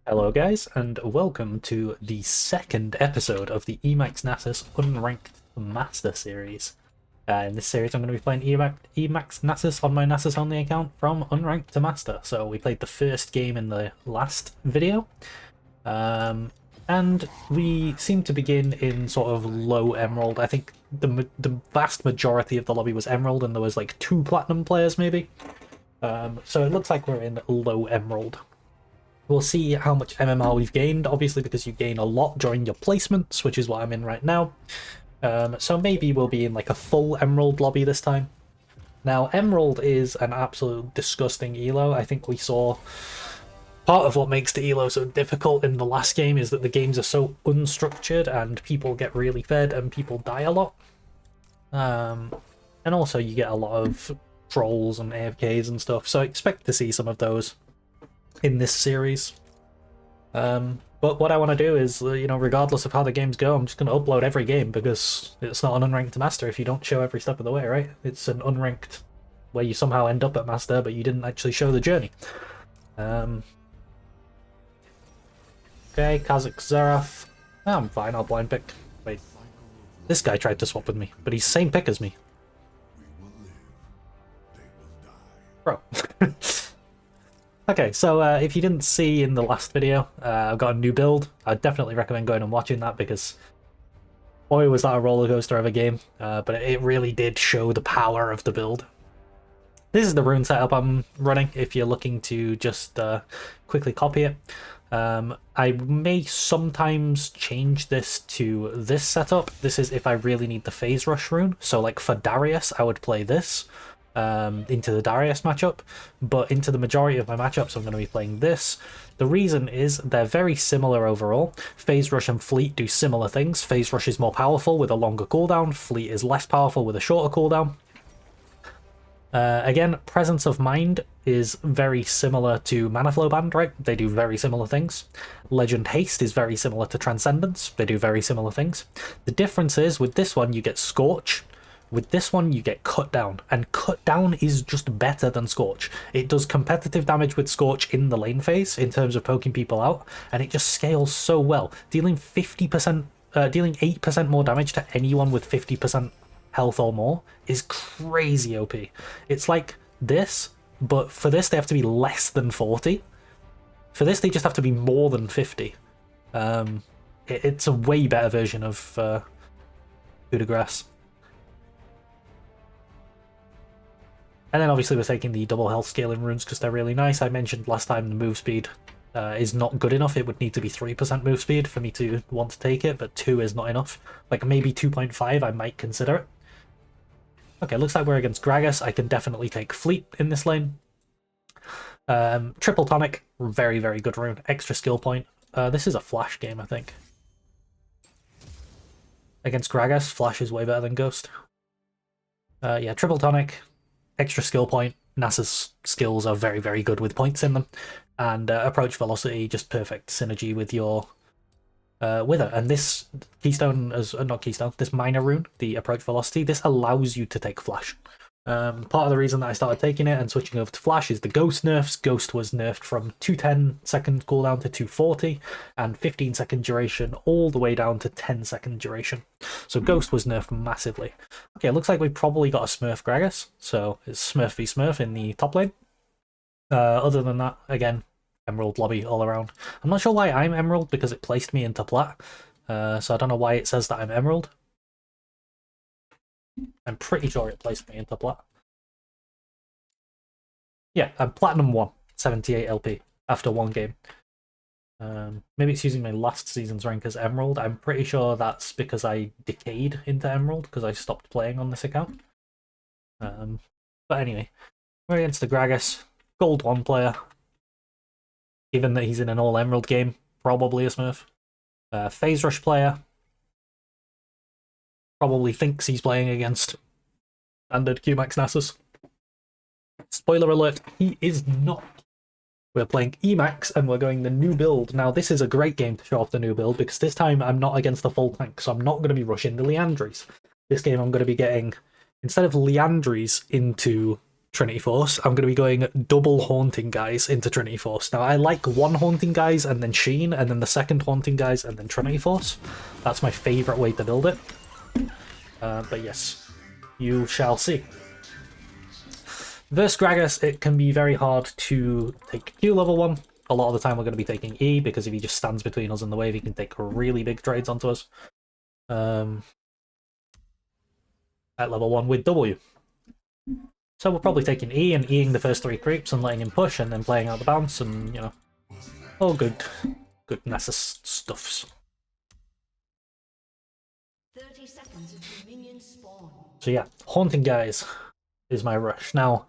Hello guys, and welcome to the second episode of the EMax Nasus Unranked Master series. In this series I'm going to be playing EMax Nasus on my Nasus only account from Unranked to Master. So we played the first game in the last video, and we seem to begin in sort of low Emerald. I think the vast majority of the lobby was Emerald, and there was like 2 Platinum players maybe. So it looks like we're in low Emerald. We'll see how much MMR we've gained, obviously because you gain a lot during your placements, which is what I'm in right now. So maybe we'll be in like a full Emerald lobby this time. Now, Emerald is an absolute disgusting elo. I think we saw part of what makes the elo so difficult in the last game is that the games are so unstructured and people get really fed and people die a lot. And also you get a lot of trolls and AFKs and stuff, so expect to see some of those in this series. But what I want to do is, regardless of how the games go, I'm just going to upload every game because it's not an unranked master if you don't show every step of the way, right? It's an unranked where you somehow end up at master, but you didn't actually show the journey. Okay, Kazakh Zerath. Oh, I'm fine, I'll blind pick. Wait, this guy tried to swap with me, but he's same pick as me. Bro. Okay, so if you didn't see in the last video, I've got a new build. I'd definitely recommend going and watching that because, boy, was that a roller coaster of a game. But it really did show the power of the build. This is the rune setup I'm running if you're looking to just quickly copy it. I may sometimes change this to this setup. This is if I really need the phase rush rune. So like for Darius, I would play this. Into the Darius matchup, but into the majority of my matchups I'm going to be playing this. The reason is they're very similar overall. Phase Rush and Fleet do similar things. Phase Rush is more powerful with a longer cooldown, Fleet is less powerful with a shorter cooldown. Again, Presence of Mind is very similar to Mana Flow Band, right? They do very similar things. Legend Haste is very similar to Transcendence. They do very similar things. The difference is, with this one you get Scorch. With this one, you get Cut Down, and Cut Down is just better than Scorch. It does competitive damage with Scorch in the lane phase in terms of poking people out, and it just scales so well. Dealing 50%, dealing 8% more damage to anyone with 50% health or more is crazy OP. It's like this, but for this they have to be less than 40. For this, they just have to be more than 50. It's a way better version of Coup de Grace. And then obviously we're taking the double health scaling runes because they're really nice. I mentioned last time the move speed is not good enough. It would need to be 3% move speed for me to want to take it, but 2 is not enough. Like maybe 2.5, I might consider it. Okay, looks like we're against Gragas. I can definitely take Fleet in this lane. Triple Tonic, very, very good rune. Extra skill point. This is a Flash game, I think. Against Gragas, Flash is way better than Ghost. Yeah, Triple Tonic. Extra skill point. Nasus skills are very, very good with points in them. And approach velocity, just perfect synergy with your Wither. And this keystone, not keystone, this minor rune, the approach velocity, this allows you to take Flash. Part of the reason that I started taking it and switching over to Flash is the Ghost nerfs. Ghost was nerfed from 210 second cooldown to 240 and 15 second duration all the way down to 10 second duration. So Ghost was nerfed massively. Okay, it looks like we've probably got a Smurf Gragas, so it's Smurf v Smurf in the top lane. Other than that, again, Emerald lobby all around. I'm not sure why I'm Emerald because it placed me into Plat, so I don't know why it says that I'm Emerald. I'm pretty sure it placed me into Plat. Yeah, I'm Platinum 1, 78 LP after one game. Maybe it's using my last season's rank as Emerald. I'm pretty sure that's because I decayed into Emerald because I stopped playing on this account. But anyway, we're against the Gragas, Gold 1 player. Given that he's in an all Emerald game, probably a Smurf. Phase Rush player. Probably thinks he's playing against standard EMax Nasus. Spoiler alert, he is not. We're playing EMax and we're going the new build. Now this is a great game to show off the new build because this time I'm not against the full tank, so I'm not going to be rushing the Liandry's. This game I'm going to be getting, instead of Liandry's into Trinity Force, I'm going to be going double Haunting Guys into Trinity Force. Now, I like one Haunting Guys and then Sheen, and then the second Haunting Guys and then Trinity Force. That's my favourite way to build it. But yes, you shall see. Versus Gragas, it can be very hard to take Q level 1. A lot of the time we're going to be taking E, because if he just stands between us and the wave, he can take really big trades onto us. At level 1 with W. So we're probably taking E and Eing the first 3 creeps and letting him push, and then playing out the bounce, and, you know, all good Nasus stuffs. 30 seconds until minions spawn. So yeah, Haunting Guys is my rush. Now,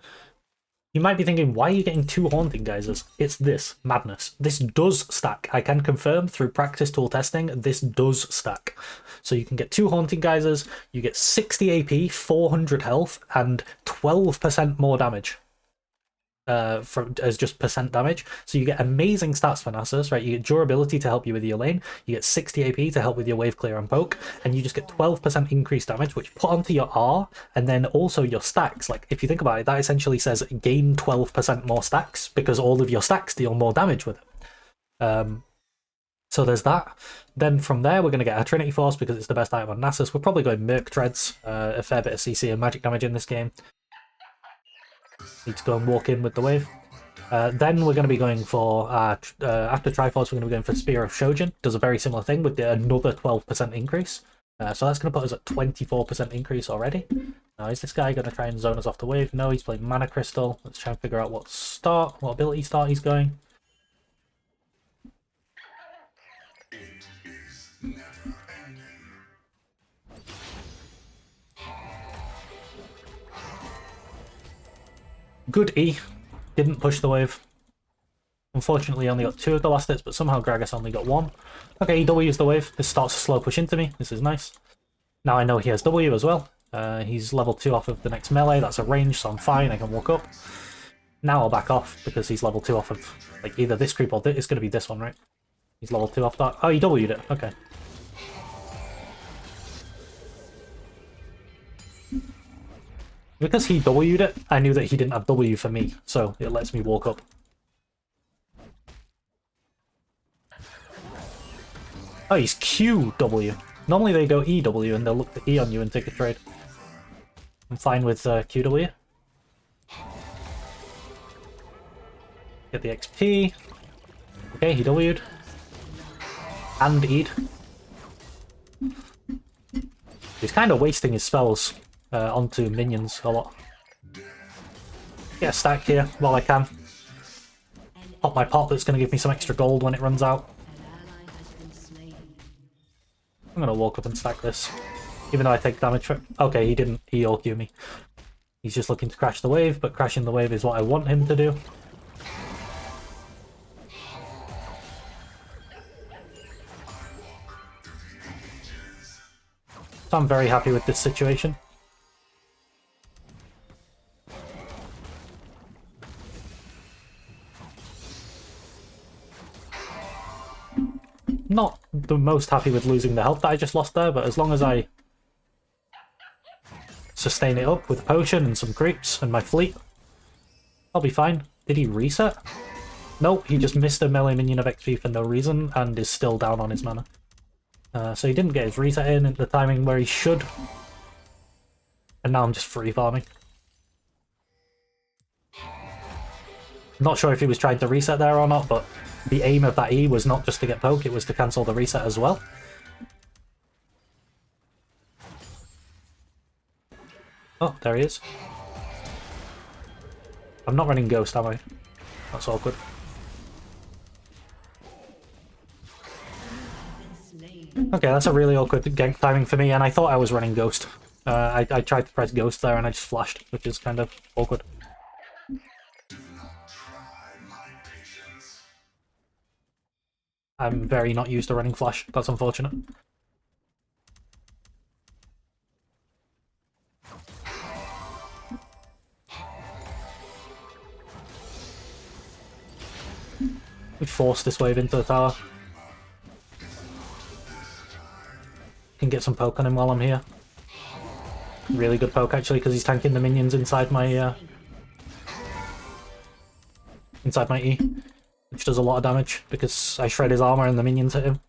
you might be thinking, why are you getting 2 Haunting Guises? It's this madness. This does stack. I can confirm through practice tool testing, this does stack. So you can get 2 Haunting Guises, you get 60 AP, 400 health, and 12% more damage. As just percent damage. So you get amazing stats for Nasus, right? You get durability to help you with your lane, you get 60 AP to help with your wave clear and poke, and you just get 12% increased damage, which put onto your R, and then also your stacks. Like, if you think about it, that essentially says gain 12% more stacks, because all of your stacks deal more damage with it. So there's that. Then from there, we're going to get our Trinity Force, because it's the best item on Nasus. We're probably going Merc Treads, a fair bit of CC and magic damage in this game. Need to go and walk in with the wave. Then we're going to be going for, after Triforce, we're going to be going for Spear of Shojin. Does a very similar thing with another 12% increase. So that's going to put us at 24% increase already. Now, is this guy going to try and zone us off the wave? No, he's playing Mana Crystal. Let's try and figure out what ability start he's going. Good E. Didn't push the wave. Unfortunately, only got 2 of the last hits, but somehow Gragas only got 1. Okay, he W's the wave. This starts a slow push into me. This is nice. Now I know he has W as well. He's level 2 off of the next melee. That's a range, so I'm fine. I can walk up. Now I'll back off, because he's level 2 off of, like, either this creep or it's going to be this one, right? He's level 2 off that. Oh, he W'd it. Okay. Because he W'd it, I knew that he didn't have W for me, so it lets me walk up. Oh, he's QW. Normally they go EW and they'll look the E on you and take a trade. I'm fine with QW. Get the XP. Okay, he W'd. And E'd. He's kind of wasting his spells onto minions a lot. Get a stack here while I can. Pop my pot that's going to give me some extra gold when it runs out. I'm going to walk up and stack this. Even though I take damage for it. Okay, he didn't EOQ me. He's just looking to crash the wave, but crashing the wave is what I want him to do. So I'm very happy with this situation. Not the most happy with losing the health that I just lost there, but as long as I sustain it up with a potion and some creeps and my fleet, I'll be fine. Did he reset? Nope, he just missed a melee minion of XP for no reason and is still down on his mana. So he didn't get his reset in at the timing where he should. And now I'm just free farming. Not sure if he was trying to reset there or not, but the aim of that E was not just to get poke, it was to cancel the reset as well. Oh, there he is. I'm not running Ghost, am I? That's awkward. Okay, that's a really awkward gank timing for me, and I thought I was running Ghost. I tried to press Ghost there and I just flashed, which is kind of awkward. I'm very not used to running flash. That's unfortunate. We forced this wave into the tower. Can get some poke on him while I'm here. Really good poke actually, because he's tanking the minions inside my inside my E, which does a lot of damage because I shred his armor and the minions hit him.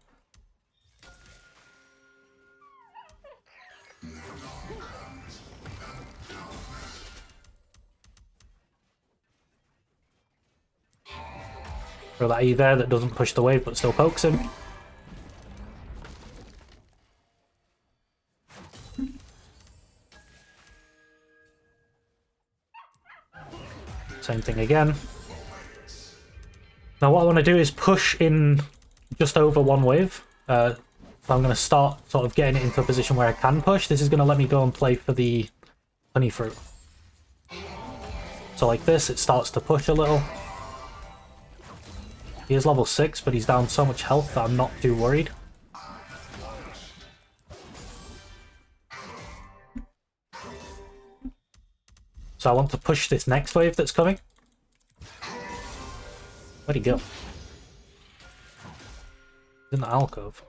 Throw that E there that doesn't push the wave but still pokes him. Same thing again. Now what I want to do is push in just over one wave. So I'm going to start sort of getting it into a position where I can push. This is going to let me go and play for the honey fruit. So like this, it starts to push a little. He is level 6, but he's down so much health that I'm not too worried. So I want to push this next wave that's coming. Where'd he go? He's in the alcove.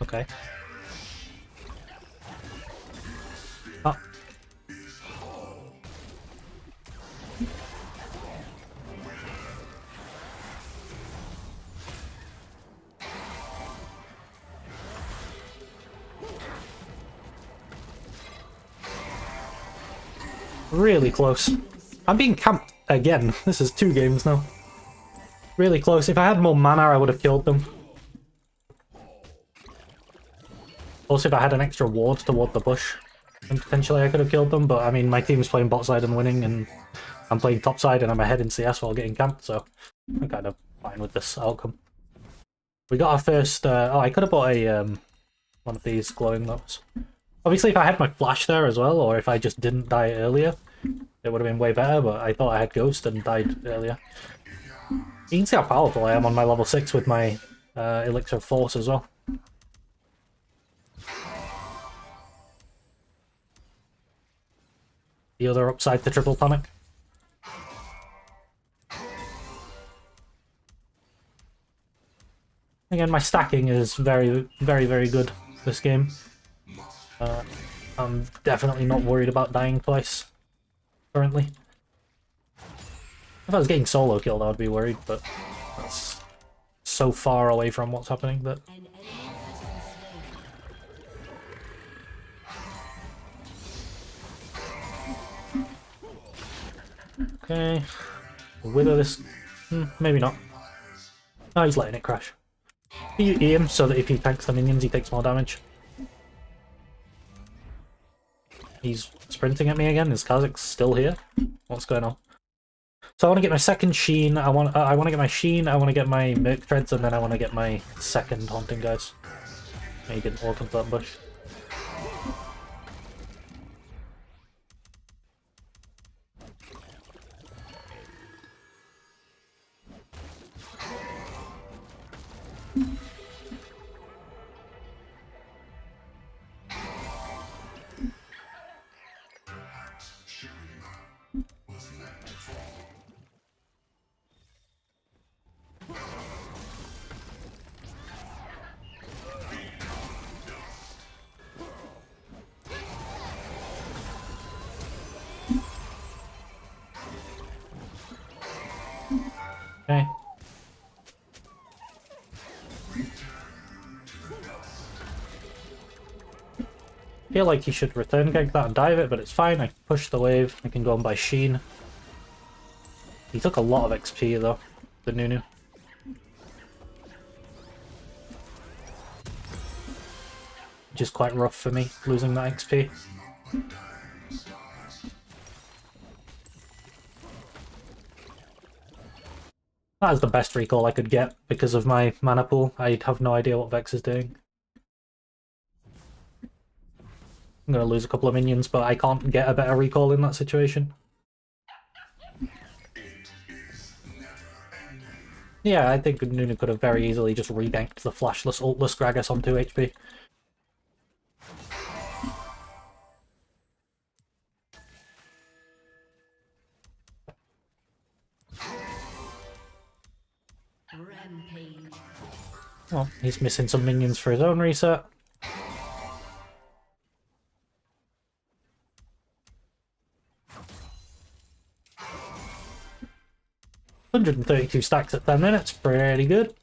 Okay. Oh. Really close. I'm being camped again. This is 2 games now. Really close. If I had more mana, I would have killed them. Also, if I had an extra ward toward the bush, then potentially I could have killed them. But I mean, my team's playing bot side and winning, and I'm playing top side and I'm ahead in CS while getting camped, so I'm kind of fine with this outcome. We got our first... oh, I could have bought a one of these glowing looks. Obviously, if I had my flash there as well, or if I just didn't die earlier, it would have been way better, but I thought I had Ghost and died earlier. You can see how powerful I am on my level 6 with my Elixir of Force as well. The other upside to Triple Panic. Again, my stacking is very, very, very good this game. I'm definitely not worried about dying twice, currently. If I was getting solo killed, I would be worried, but that's so far away from what's happening that... Okay. Wither this... maybe not. No, he's letting it crash. You E him so that if he tanks the minions, he takes more damage. He's sprinting at me again. Is Kha'Zix still here? What's going on? So I want to get my second Sheen. I want to get my Sheen. I want to get my Merc Treads, and then I want to get my second Haunting Guys. No, you didn't walk into that bush. Okay. I feel like he should return gank that and dive it, but it's fine. I push the wave. I can go and buy Sheen. He took a lot of XP though, the Nunu. Which is quite rough for me, losing that XP. That is the best recall I could get because of my mana pool. I'd have no idea what Vex is doing. I'm going to lose a couple of minions, but I can't get a better recall in that situation. Yeah, I think Nunu could have very easily just reganked the flashless ultless Gragas on 2 HP. Rampage. Oh, he's missing some minions for his own reset. 132 stacks at 10 minutes, pretty good.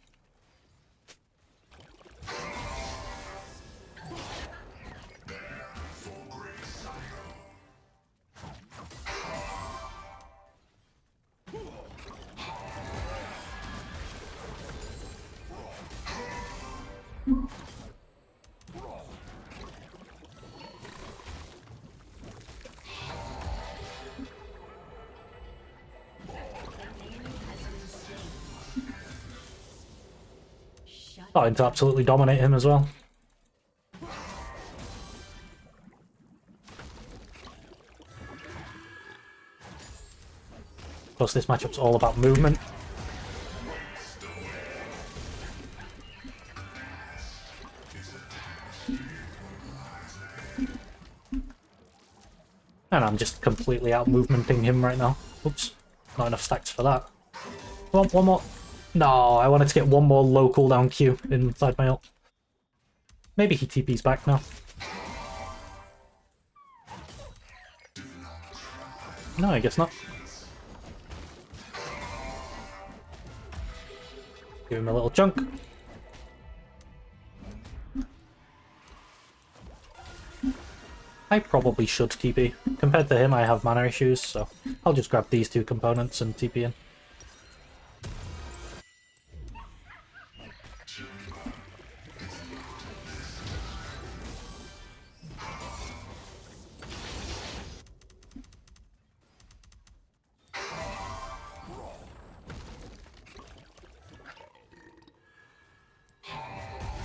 Starting to absolutely dominate him as well. Of course, this matchup's all about movement. And I'm just completely out-movementing him right now. Oops, not enough stacks for that. Come on, one more. No, I wanted to get one more low cooldown Q inside my ult. Maybe he TP's back now. No, I guess not. Give him a little chunk. I probably should TP. Compared to him, I have mana issues, so I'll just grab these two components and TP in.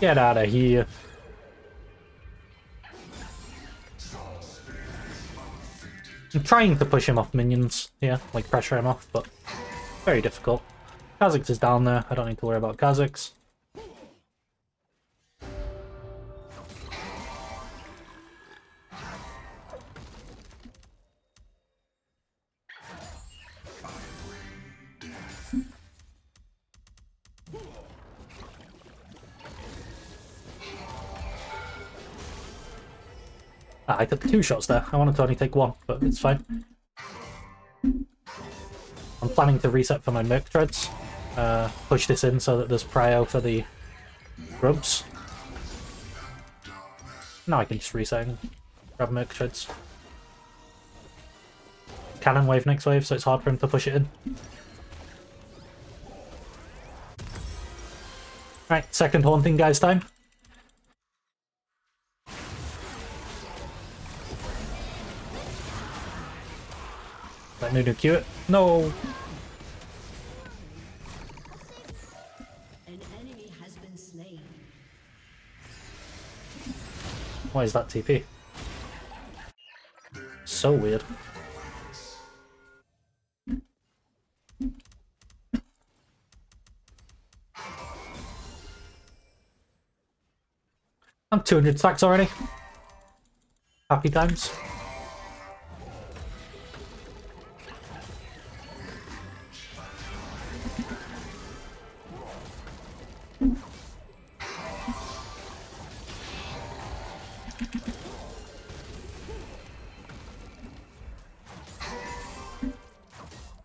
Get out of here. I'm trying to push him off minions here, like pressure him off, but very difficult. Kha'Zix is down there, I don't need to worry about Kha'Zix. Ah, I took 2 shots there. I wanted to only take 1, but it's fine. I'm planning to reset for my Merc Treads. Push this in so that there's prio for the grubs. Now I can just reset and grab Merc Treads. Cannon wave next wave, so it's hard for him to push it in. Right, second Haunting Guy's time. Let Nunu Q it. No! An enemy has been slain. Why is that TP? So weird. I'm 200 stacks already. Happy times.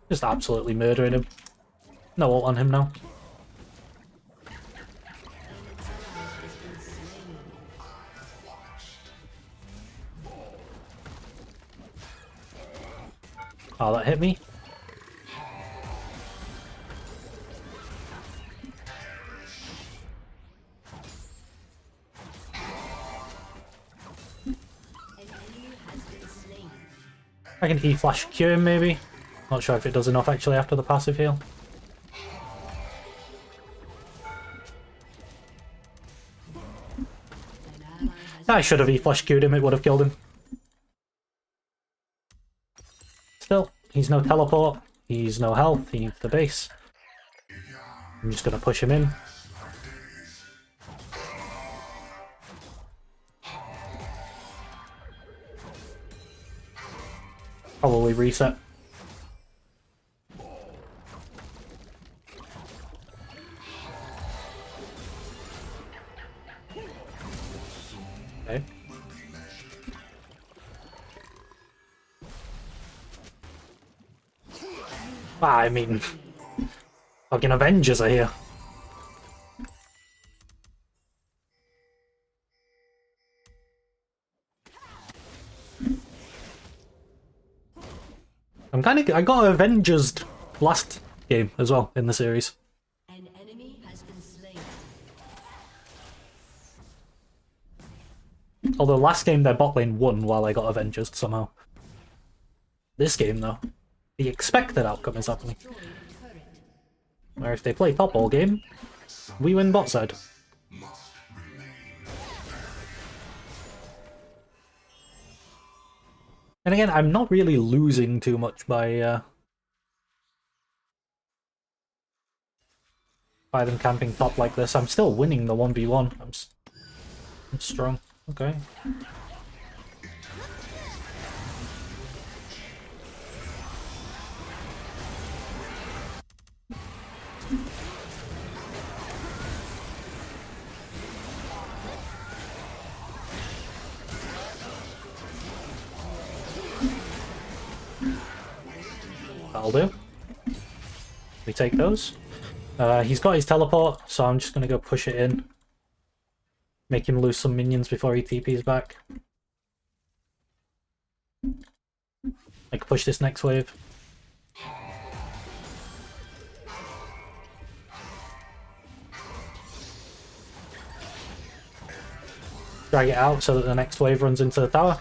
Just absolutely murdering him. No ult on him now. Oh, that hit me. I can E-flash Q him maybe. Not sure if it does enough actually after the passive heal. I should have E-flash Q'd him, it would have killed him. Still, he's no teleport, he's no health, he needs the base. I'm just gonna push him in. Probably reset. Okay. I mean, Fucking Avengers are here. I got Avengers last game as well in the series. An enemy has been slain. Although last game their bot lane won while I got Avengers somehow. This game though, the expected outcome is happening. Where if they play top all game, we win bot side. And again, I'm not really losing too much by them camping top like this. I'm still winning the 1v1. I'm strong. Okay. That'll do. We take those. He's got his teleport, so I'm just gonna go push it in. Make him lose some minions before he TPs back. I can push this next wave. Drag it out so that the next wave runs into the tower.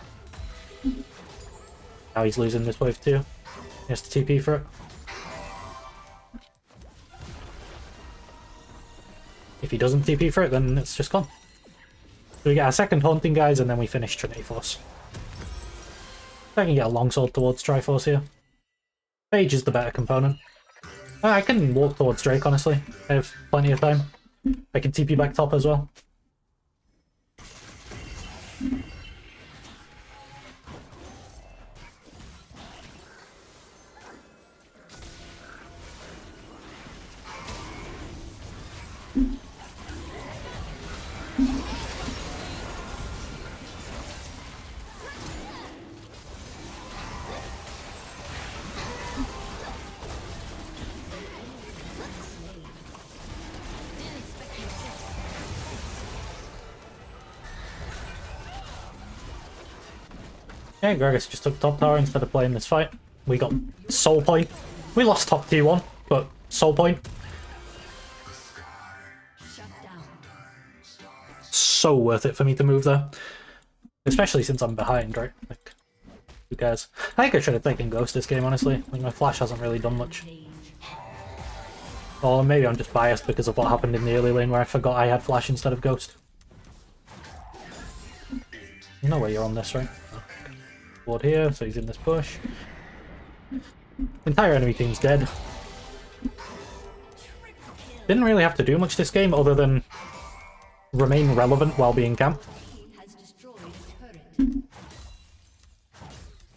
Now he's losing this wave too. He has to TP for it. If he doesn't TP for it, then it's just gone. So we get our second Haunting guys, and then we finish Trinity Force. I can get a longsword towards Triforce here. Phage is the better component. I can walk towards Drake, honestly. I have plenty of time. I can TP back top as well. Yeah, Gragas just took top tower instead of playing this fight. We got soul point. We lost top T1, but soul point. So worth it for me to move there. Especially since I'm behind, right? Like, who cares? I think I should have taken Ghost this game, honestly. Like, my flash hasn't really done much. Or maybe I'm just biased because of what happened in the early lane where I forgot I had flash instead of Ghost. You know where you're on this, right? Ward here, so he's in this push. Entire enemy team's dead. Didn't really have to do much this game other than remain relevant while being camped.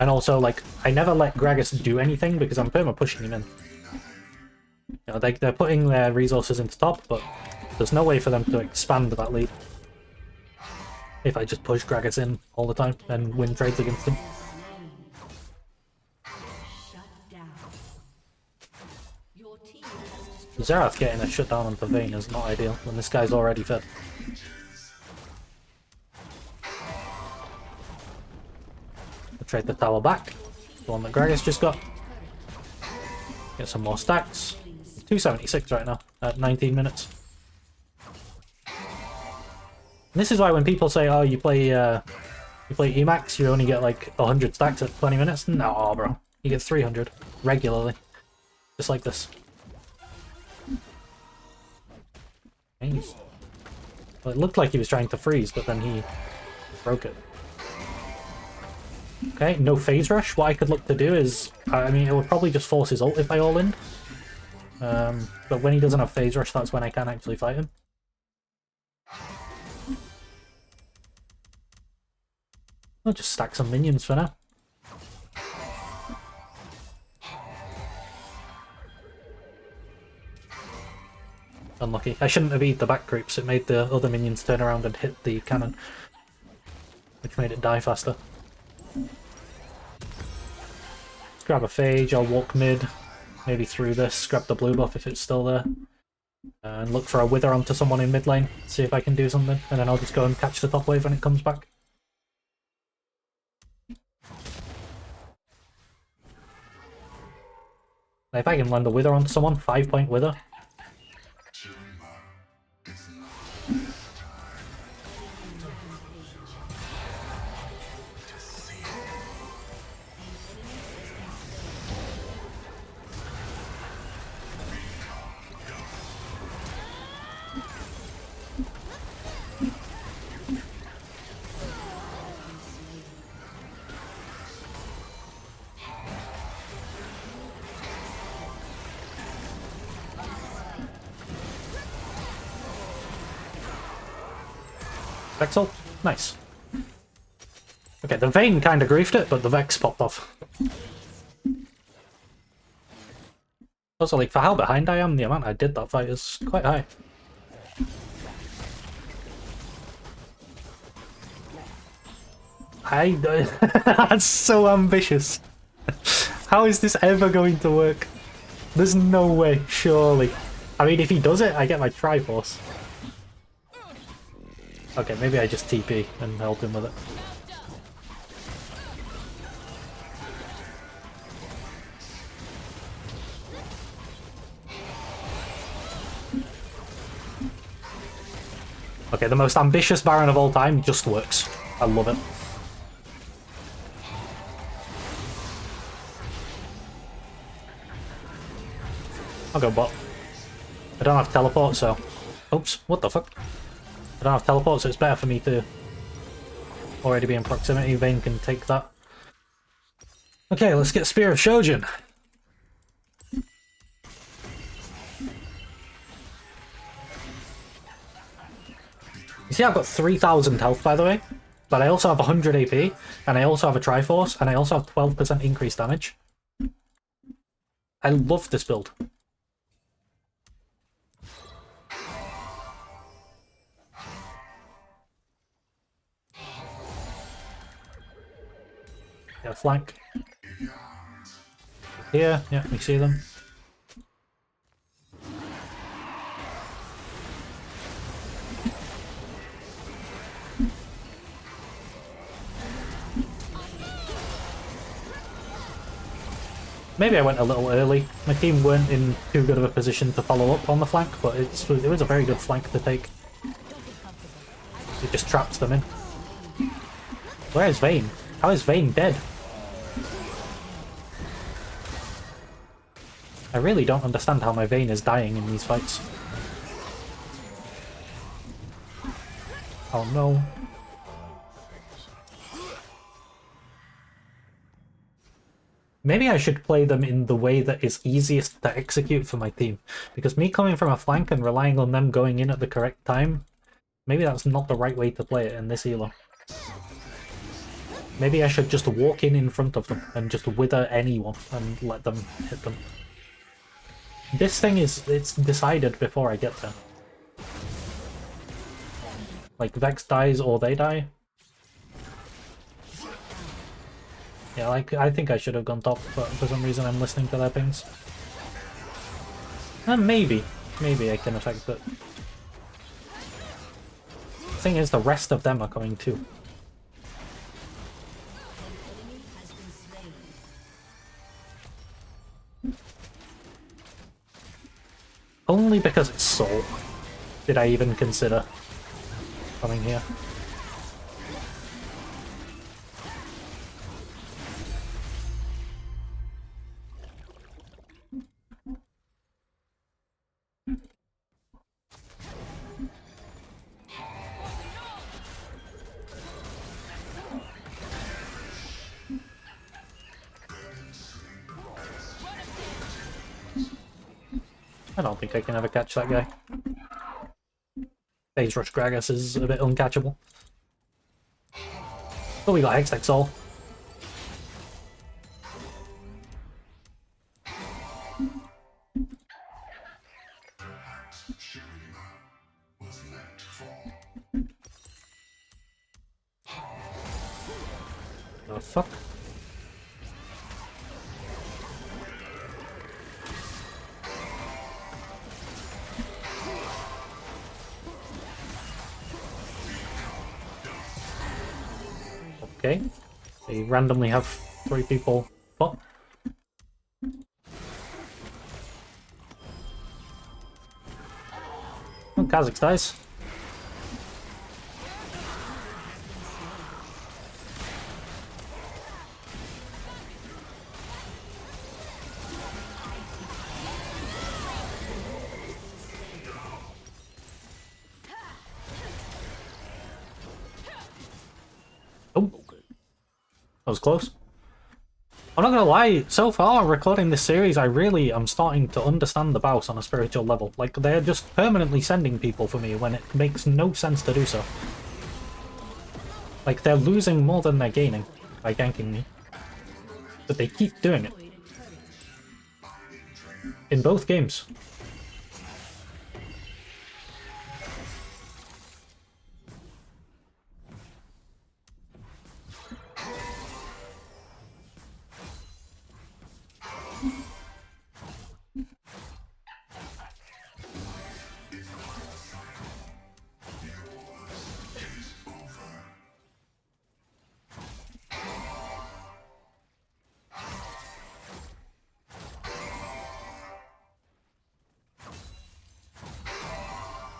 And also, like, I never let Gragas do anything because I'm perma pushing him in. You know, they're putting their resources into top, but there's no way for them to expand that lead. If I just push Gragas in all the time and win trades against him. Xerath getting a shutdown on the Vayne is not ideal when this guy's already fed. We'll trade the tower back, the one that Gragas just got. Get some more stacks. 276 right now at 19 minutes. And this is why when people say, "Oh, you play EMax, you only get like 100 stacks at 20 minutes." No, bro, you get 300 regularly, just like this. Nice. Well, it looked like he was trying to freeze, but then he broke it. Okay, no phase rush. What I could look to do is, I mean, it would probably just force his ult if I all-in. But when he doesn't have phase rush, that's when I can actually fight him. I'll just stack some minions for now. Unlucky. I shouldn't have eaten the back groups, it made the other minions turn around and hit the cannon. Which made it die faster. Let's grab a phage, I'll walk mid. Maybe through this, grab the blue buff if it's still there. And look for a wither onto someone in mid lane, see if I can do something, and then I'll just go and catch the top wave when it comes back. If I can land a wither onto someone, 5-point wither. Vexel? Nice. Okay, the Vayne kind of griefed it, but the Vex popped off. Also, like, for how behind I am, the amount I did that fight is quite high. That's so ambitious. How is this ever going to work? There's no way, surely. I mean, if he does it, I get my Triforce. Okay, maybe I just TP and help him with it. Okay, the most ambitious Baron of all time just works. I love it. I'll go bot. I don't have teleport, so... Oops, what the fuck? I don't have teleport, so it's better for me to already be in proximity. Vayne can take that. Okay, let's get Spear of Shojin. You see, I've got 3,000 health, by the way, but I also have 100 AP, and I also have a Triforce, and I also have 12% increased damage. I love this build. Yeah, flank. Here, yeah, we see them. Maybe I went a little early. My team weren't in too good of a position to follow up on the flank, but it was a very good flank to take. It just traps them in. Where is Vayne? How is Vayne dead? I really don't understand how my Vayne is dying in these fights. Oh no. Maybe I should play them in the way that is easiest to execute for my team. Because me coming from a flank and relying on them going in at the correct time, maybe that's not the right way to play it in this elo. Maybe I should just walk in front of them and just wither anyone and let them hit them. This thing it's decided before I get there. Like, Vex dies or they die. Yeah, like, I think I should have gone top, but for some reason I'm listening to their pings. And maybe I can affect it. The thing is, the rest of them are coming too. Only because it's Soul did I even consider coming here. I don't think I can ever catch that guy. Phase Rush Gragas is a bit uncatchable. Oh, we got Hextech Soul. The fuck? Okay. They randomly have 3 people bot. Oh, Kha'Zix dies. Oh, that was close. I'm not gonna lie, so far recording this series, I really am starting to understand the Baus on a spiritual level. Like, they're just permanently sending people for me when it makes no sense to do so. Like, they're losing more than they're gaining by ganking me. But they keep doing it. In both games.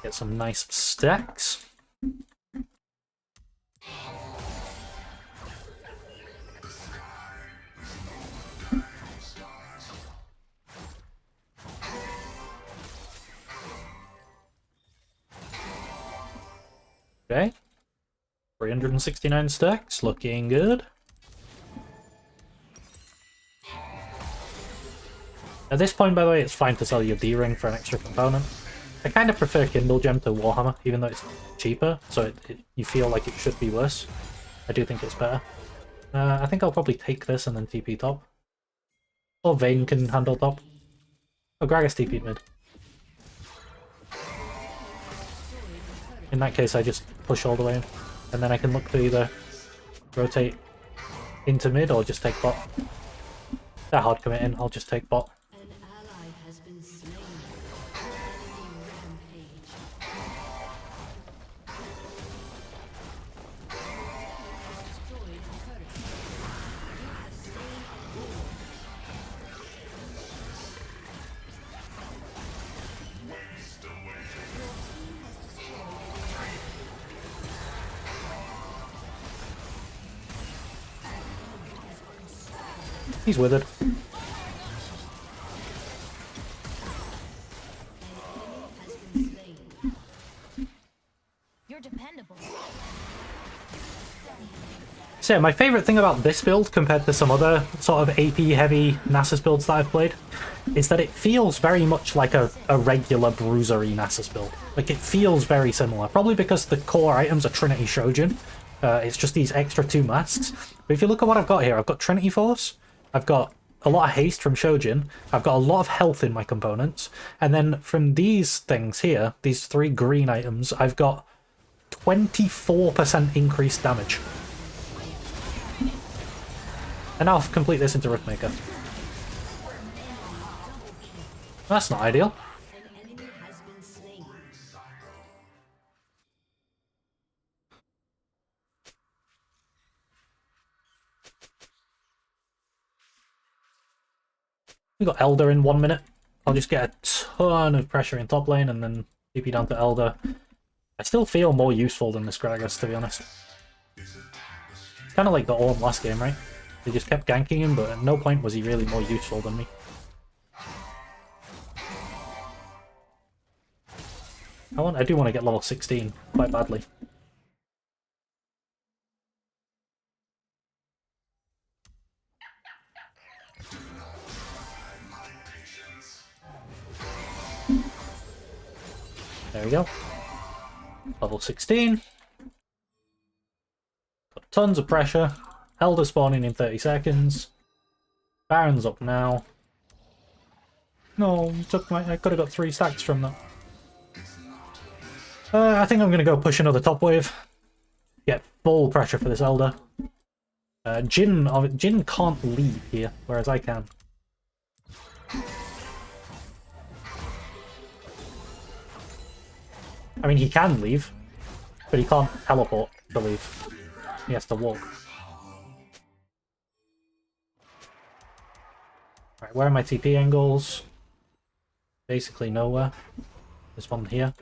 Get some nice stacks. Okay. 369 stacks, looking good. At this point, by the way, it's fine to sell your D-Ring for an extra component. I kind of prefer Kindle Gem to Warhammer, even though it's cheaper, so you feel like it should be worse. I do think it's better. I think I'll probably take this and then TP top. Or Vayne can handle top. Oh, Gragas TP'd mid. In that case, I just push all the way in. And then I can look to either rotate into mid or just take bot. They're hard committing, I'll just take bot. An ally has been slain. He's withered. You're dependable. So yeah, my favourite thing about this build compared to some other sort of AP heavy Nasus builds that I've played is that it feels very much like a regular bruisery Nasus build. Like, it feels very similar. Probably because the core items are Trinity Shojin. It's just these extra 2 masks. But if you look at what I've got here, I've got Trinity Force, I've got a lot of haste from Shojin, I've got a lot of health in my components, and then from these things here, these 3 green items, I've got 24% increased damage. And I'll complete this into Riftmaker. That's not ideal. An enemy has been slain. We got Elder in 1 minute. I'll just get a ton of pressure in top lane and then TP down to Elder. I still feel more useful than this Gragas, to be honest. It's kind of like the Ornn last game, right? They just kept ganking him, but at no point was he really more useful than me. I do want to get level 16 quite badly. There we go. Level 16. Got tons of pressure. Elder spawning in 30 seconds. Baron's up now. No, I could have got 3 stacks from that. I think I'm going to go push another top wave. Get full pressure for this Elder. Jhin can't leave here, whereas I can. I mean, he can leave, but he can't teleport to leave. He has to walk. Right, where are my TP angles? Basically nowhere. There's one here.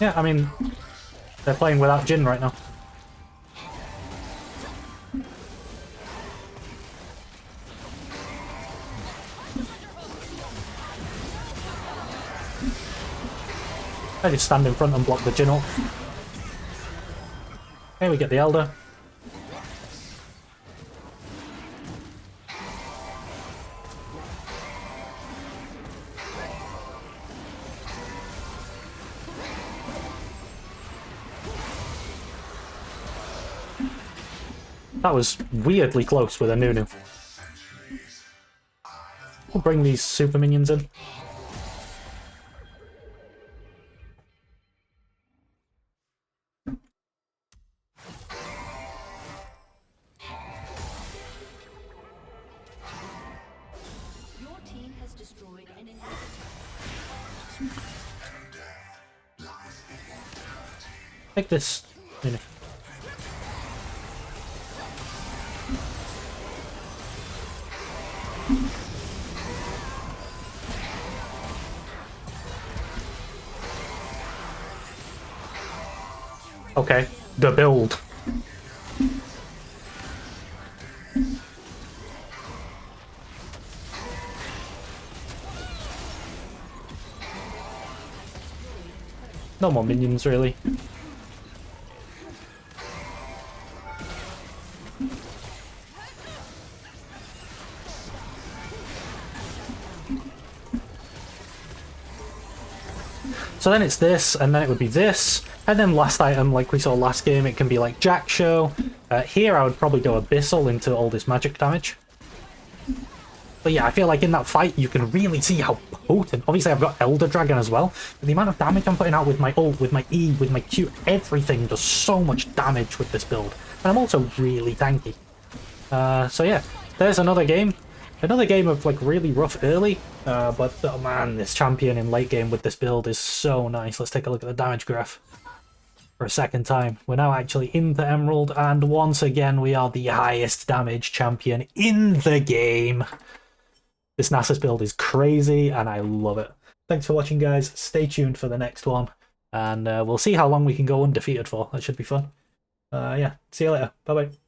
Yeah, I mean, they're playing without Jhin right now. I just stand in front and block the Jhin ult. Okay, we get the Elder. That was weirdly close with a Nunu. We'll bring these super minions in. Your team has destroyed an inhibitor. Take this. Nunu. Okay, the build. No more minions, really. So then it's this, and then it would be this, and then last item, like we saw last game, it can be like Jack Show. Here I would probably go Abyssal into all this magic damage. But yeah, I feel like in that fight, you can really see how potent. Obviously, I've got Elder Dragon as well. But the amount of damage I'm putting out with my ult, with my E, with my Q, everything does so much damage with this build. And I'm also really tanky. So yeah, there's another game. Another game of like really rough early. But oh man, this champion in late game with this build is so nice. Let's take a look at the damage graph for a second time. We're now actually into Emerald, and once again, we are the highest damage champion in the game. This Nasus build is crazy, and I love it. Thanks for watching, guys. Stay tuned for the next one, and we'll see how long we can go undefeated for. That should be fun. Yeah, see you later. Bye-bye.